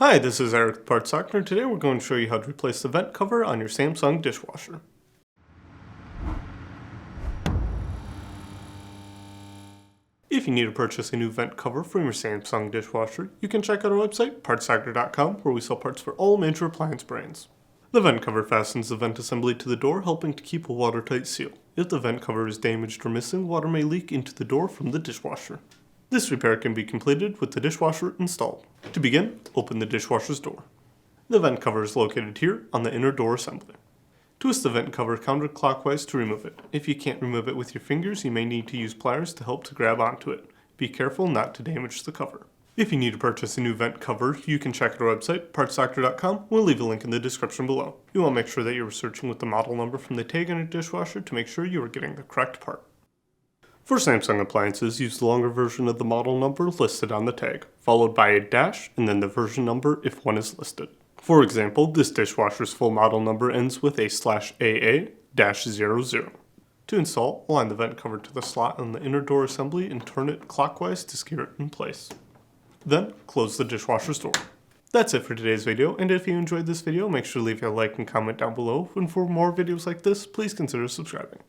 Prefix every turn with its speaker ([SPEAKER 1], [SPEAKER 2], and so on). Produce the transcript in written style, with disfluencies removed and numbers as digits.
[SPEAKER 1] Hi, this is Eric Parts Doctor, and today we're going to show you how to replace the vent cover on your Samsung dishwasher. If you need to purchase a new vent cover from your Samsung dishwasher, you can check out our website, partsdoctor.com, where we sell parts for all major appliance brands. The vent cover fastens the vent assembly to the door, helping to keep a watertight seal. If the vent cover is damaged or missing, water may leak into the door from the dishwasher. This repair can be completed with the dishwasher installed. To begin, open the dishwasher's door. The vent cover is located here on the inner door assembly. Twist the vent cover counterclockwise to remove it. If you can't remove it with your fingers, you may need to use pliers to help to grab onto it. Be careful not to damage the cover. If you need to purchase a new vent cover, you can check out our website, partsdoctor.com. We'll leave a link in the description below. You want to make sure that you're searching with the model number from the tag on your dishwasher to make sure you are getting the correct part. For Samsung appliances, use the longer version of the model number listed on the tag, followed by a dash and then the version number if one is listed. For example, this dishwasher's full model number ends with a /AA-00. To install, align the vent cover to the slot on the inner door assembly and turn it clockwise to secure it in place. Then, close the dishwasher's door. That's it for today's video, and if you enjoyed this video, make sure to leave a like and comment down below, and for more videos like this, please consider subscribing.